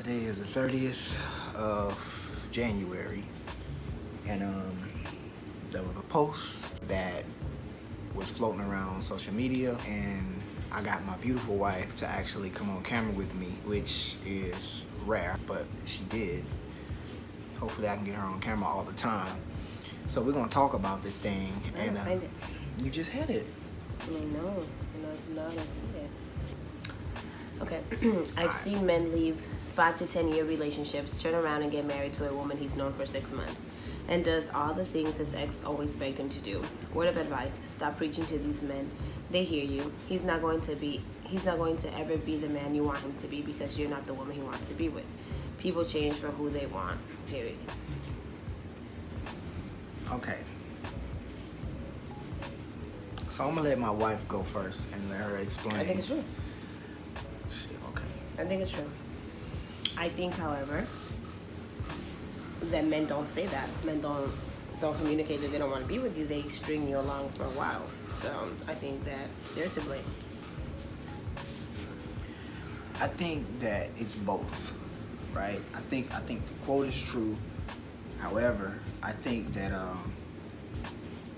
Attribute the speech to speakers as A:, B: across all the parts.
A: Today is the 30th of January, and there was a post that was floating around social media, and I got my beautiful wife to actually come on camera with me, which is rare, but she did. Hopefully I can get her on camera all the time. So we're gonna talk about this thing, and
B: find it.
A: you just had it.
B: I know. No, I don't see it. Okay. I've seen men leave 5 to 10 year relationships, turn around and get married to a woman he's known for 6 months, and does all the things his ex always begged him to do. Word of advice: stop preaching to these men. They hear you. He's not going to ever be the man you want him to be because you're not the woman he wants to be with. People change for who they want. Period.
A: Okay. So I'm gonna let my wife go first and let her explain.
B: I think it's true.
A: Shit, okay.
B: I think it's true. I think, however, that men don't say that. Men don't communicate that they don't want to be with you. They string you along for a while. So I think that they're to blame.
A: I think that it's both, right? I think the quote is true. However, I think that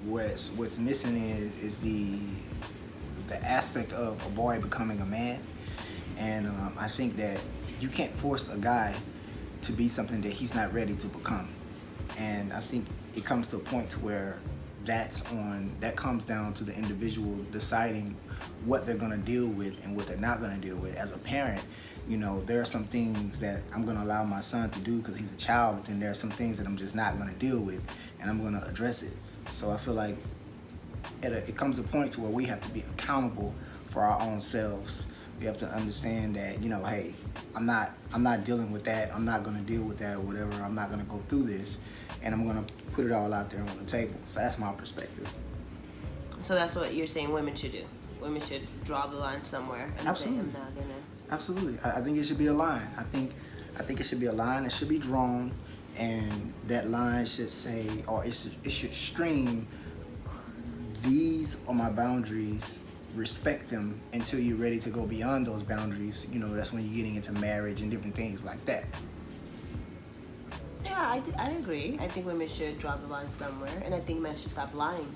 A: what's missing is the aspect of a boy becoming a man, and I think that you can't force a guy to be something that he's not ready to become, and I think it comes to a point to where that comes down to the individual deciding what they're gonna deal with and what they're not gonna deal with. As a parent, you know, there are some things that I'm gonna allow my son to do because he's a child, but then there are some things that I'm just not gonna deal with, and I'm gonna address it. So I feel like it comes to a point to where we have to be accountable for our own selves. We have to understand that, you know, hey, I'm not dealing with that. I'm not gonna deal with that or whatever. I'm not gonna go through this, and I'm gonna put it all out there on the table. So that's my perspective.
B: So that's what you're saying women should do. Women should draw the line somewhere and
A: Absolutely.
B: say, I'm not gonna.
A: Absolutely. I think it should be a line. I think it should be a line. It should be drawn, and that line should say, or it should stream, these are my boundaries, respect them until you're ready to go beyond those boundaries. You know, that's when you're getting into marriage and different things like that.
B: Yeah, I agree. I think women should draw the line somewhere, and I think men should stop lying.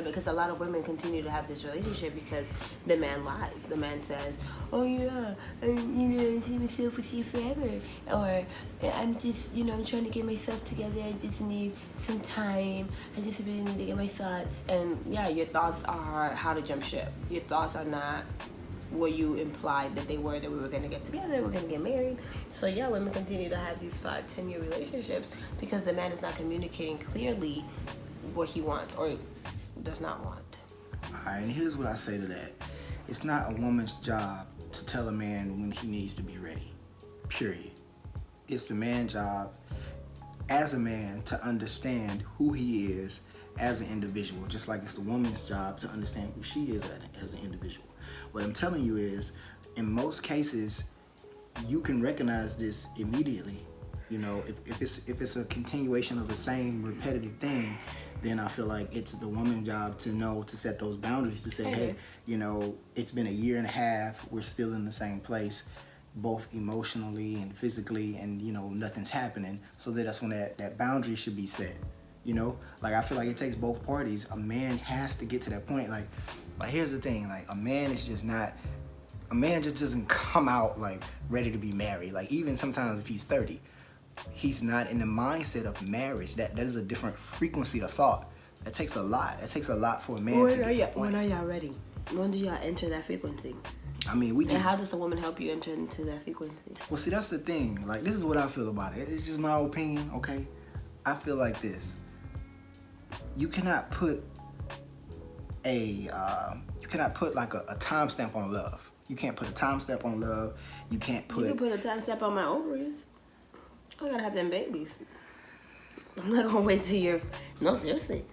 B: Because a lot of women continue to have this relationship because the man lies. The man says, oh yeah, I see myself with you forever. Or I'm just, I'm trying to get myself together. I just need some time. I just really need to get my thoughts. And yeah, your thoughts are how to jump ship. Your thoughts are not what you implied that they were, that we were going to get together, we're going to get married. So yeah, women continue to have these 5-10 year relationships because the man is not communicating clearly what he wants or does not want.
A: All right, and here's what I say to that. It's not a woman's job to tell a man when he needs to be ready, period. It's the man's job as a man to understand who he is as an individual, just like it's the woman's job to understand who she is as an individual. What I'm telling you is, in most cases, you can recognize this immediately. You know, if it's a continuation of the same repetitive thing, then I feel like it's the woman's job to know to set those boundaries, to say, hey, it's been a year and a half, we're still in the same place, both emotionally and physically, and nothing's happening. So that's when that boundary should be set. Like I feel like it takes both parties. A man has to get to that point. Like here's the thing, like a man just doesn't come out like ready to be married. Like even sometimes if he's 30, he's not in the mindset of marriage. That is a different frequency of thought. That takes a lot. That takes a lot for a man to get to that point.
B: When are y'all ready? When do y'all enter that frequency?
A: I mean,
B: And how does a woman help you enter into that frequency?
A: Well, see, that's the thing. Like, this is what I feel about it. It's just my opinion, okay? I feel like this. You cannot put like a timestamp on love. You can't put a timestamp on love. You can't put...
B: You can put a timestamp on my ovaries. I gotta have them babies. I'm not gonna wait till you're... No, seriously.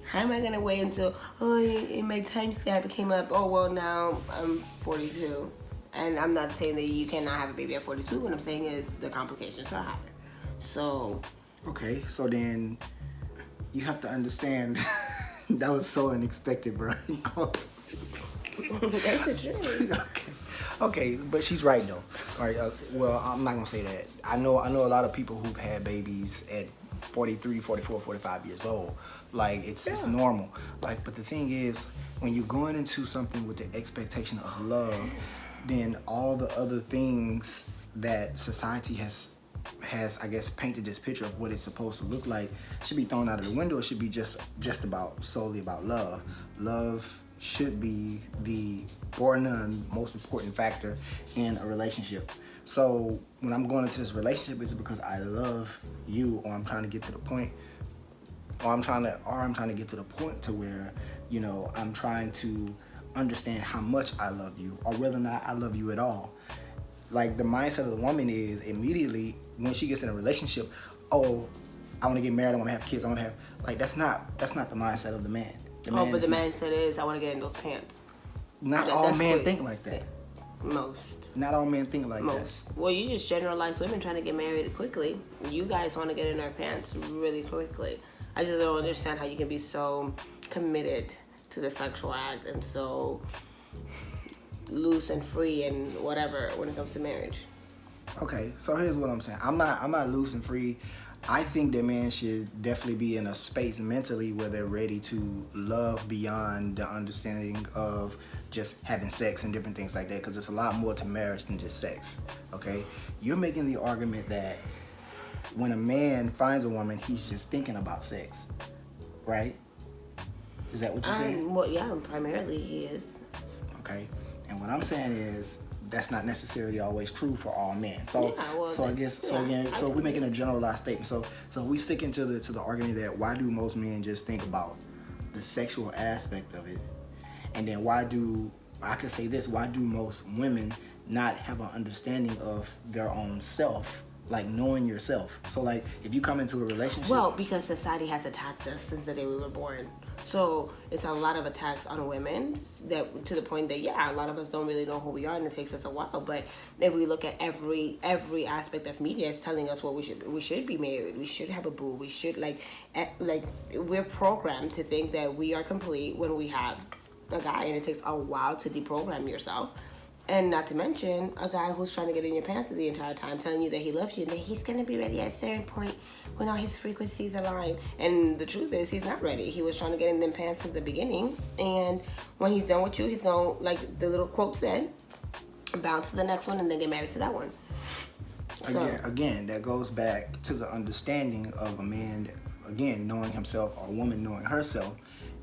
B: How am I gonna wait until, in my timestamp it came up, now I'm 42. And I'm not saying that you cannot have a baby at 42. What I'm saying is the complications are higher. So...
A: Okay, so then you have to understand... That was so unexpected, bro.
B: That's the truth.
A: Okay. Okay, but she's right though. All right. Well, I'm not gonna say that. I know a lot of people who've had babies at 43, 44, 45 years old. Like it's normal. Like, but the thing is, when you're going into something with the expectation of love, then all the other things that society has I guess painted this picture of what it's supposed to look like should be thrown out of the window. It should be just about solely about love. Love should be the bar none most important factor in a relationship. So when I'm going into this relationship, it's because I love you, or I'm trying to get to the point, or I'm trying to get to the point to where, you know, I'm trying to understand how much I love you, or whether or not I love you at all. Like, the mindset of the woman is immediately when she gets in a relationship, oh, I want to get married, I want to have kids, I want to have, like, that's not the mindset of the man.
B: The mindset is, I want to get in those pants.
A: Not all men think like that.
B: Most.
A: Not all men think like that.
B: Well, you just generalize women trying to get married quickly. You guys want to get in their pants really quickly. I just don't understand how you can be so committed to the sexual act and so loose and free and whatever when it comes to marriage.
A: Okay, so here's what I'm saying. I'm not loose and free. I think that men should definitely be in a space mentally where they're ready to love beyond the understanding of just having sex and different things like that, because it's a lot more to marriage than just sex. Okay, you're making the argument that when a man finds a woman, he's just thinking about sex, right? Is that what you're saying?
B: Well, yeah, primarily he is.
A: Okay, and what I'm saying is that's not necessarily always true for all men. So, we're making a generalized statement. So we stick into the argument that why do most men just think about the sexual aspect of it, and then why do most women not have an understanding of their own self? Like knowing yourself. So like if you come into a relationship.
B: Well, because society has attacked us since the day we were born. So it's a lot of attacks on women that to the point that a lot of us don't really know who we are, and it takes us a while. But if we look at every aspect of media, it's telling us what we should be married, we should have a boo, we should like we're programmed to think that we are complete when we have a guy, and it takes a while to deprogram yourself. And not to mention a guy who's trying to get in your pants the entire time, telling you that he loves you and that he's going to be ready at a certain point when all his frequencies align. And the truth is, he's not ready. He was trying to get in them pants since the beginning. And when he's done with you, he's going to, like the little quote said, bounce to the next one and then get married to that one.
A: Again, that goes back to the understanding of a man, again, knowing himself, or a woman knowing herself,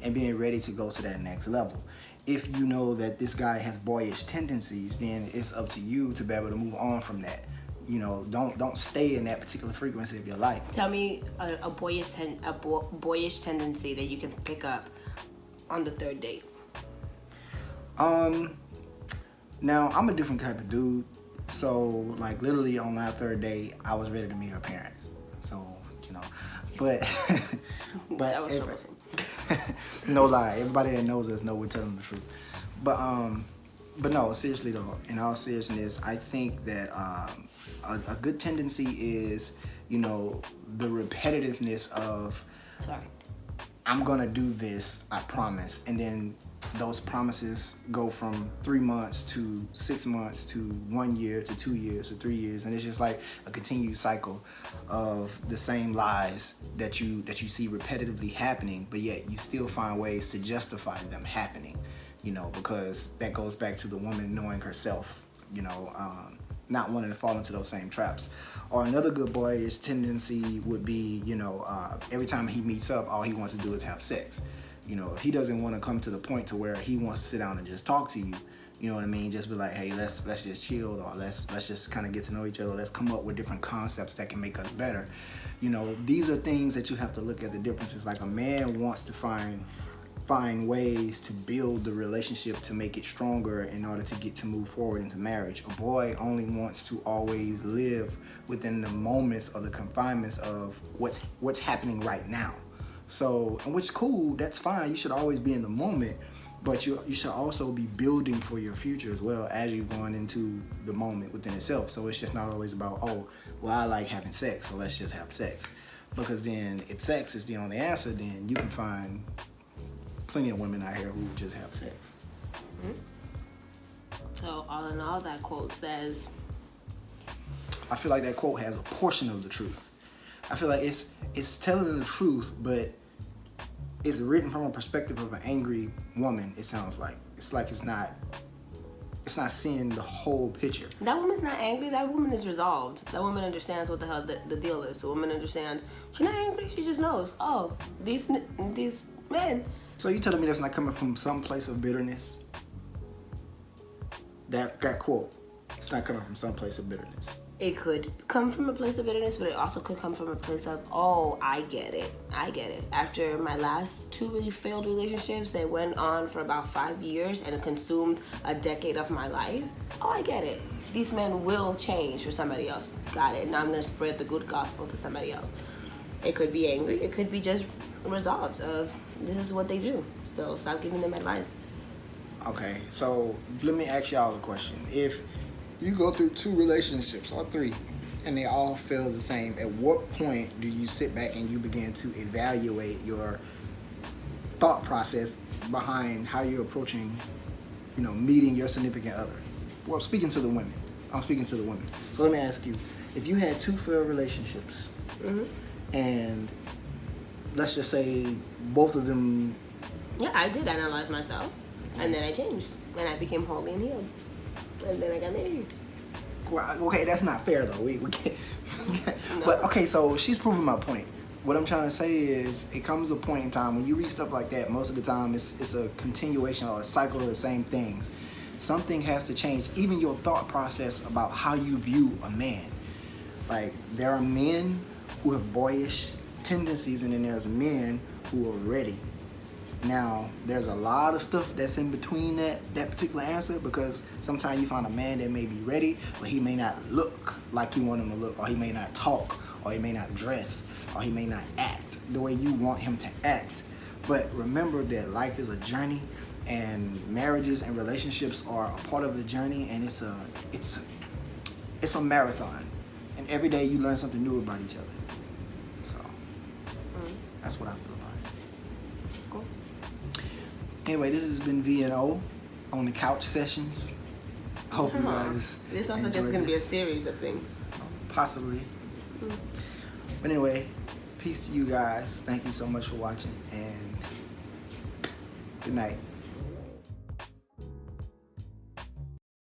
A: and being ready to go to that next level. If you know that this guy has boyish tendencies, then it's up to you to be able to move on from that. You know, don't stay in that particular frequency of your life.
B: Tell me a boyish tendency that you can pick up on the third date.
A: Now I'm a different type of dude, so like literally on my third date, I was ready to meet her parents. So but
B: that was troublesome.
A: No lie, everybody that knows us know we're telling the truth. But no, seriously though, in all seriousness, I think that a good tendency is, the repetitiveness of I'm gonna do this, I promise, and then those promises go from 3 months to 6 months to 1 year to 2 years to 3 years, and it's just like a continued cycle of the same lies that you see repetitively happening, but yet you still find ways to justify them happening, because that goes back to the woman knowing herself, not wanting to fall into those same traps. Or another good boyish tendency would be, every time he meets up, all he wants to do is have sex. If he doesn't want to come to the point to where he wants to sit down and just talk to you, you know what I mean? Just be like, hey, let's just chill, or let's just kind of get to know each other. Let's come up with different concepts that can make us better. These are things that you have to look at the differences. Like a man wants to find ways to build the relationship to make it stronger in order to move forward into marriage. A boy only wants to always live within the moments or the confinements of what's happening right now. So, and which is cool, that's fine. You should always be in the moment, but you should also be building for your future as well as you're going into the moment within itself. So it's just not always about, oh, well, I like having sex, so let's just have sex. Because then if sex is the only answer, then you can find plenty of women out here who just have sex.
B: So all in all, that quote says,
A: I feel like that quote has a portion of the truth. I feel like it's telling the truth, but it's written from a perspective of an angry woman. It sounds like it's not seeing the whole picture.
B: that woman's not angry. That woman is resolved. That woman understands what the hell the deal is. The woman understands. She's not angry. She just knows. Oh, these men.
A: So you telling me that's not coming from some place of bitterness? That quote, it's not coming from some place of bitterness.
B: It could come from a place of bitterness, but it also could come from a place of, oh, I get it. After my last 2 really failed relationships that went on for about 5 years and consumed a decade of my life, oh, I get it. These men will change for somebody else. Got it. Now I'm going to spread the good gospel to somebody else. It could be angry. It could be just resolved of, this is what they do. So stop giving them advice.
A: Okay, so let me ask y'all a question. If you go through 2 relationships or 3 and they all feel the same, at what point do you sit back and you begin to evaluate your thought process behind how you're approaching, meeting your significant other? Well, I'm speaking to the women. So let me ask you, if you had 2 failed relationships, and let's just say both of them...
B: Yeah, I did analyze myself, and then I changed, and I became holy and healed. And then I got married.
A: Well, okay, that's not fair though. We can't.
B: No.
A: But okay, so she's proving my point. What I'm trying to say is, it comes a point in time when you read stuff like that. Most of the time, it's a continuation or a cycle of the same things. Something has to change. Even your thought process about how you view a man. Like, there are men who have boyish tendencies, and then there's men who are ready. Now, there's a lot of stuff that's in between that particular answer, because sometimes you find a man that may be ready, but he may not look like you want him to look, or he may not talk, or he may not dress, or he may not act the way you want him to act. But remember that life is a journey, and marriages and relationships are a part of the journey, and it's a marathon. And every day you learn something new about each other. So that's what I feel about it.
B: Cool.
A: Anyway, this has been V&O on the couch sessions. Hope you guys
B: This also just
A: enjoyed
B: going to be a
A: this.
B: series of things.
A: Possibly. But anyway, peace to you guys. Thank you so much for watching, and good night.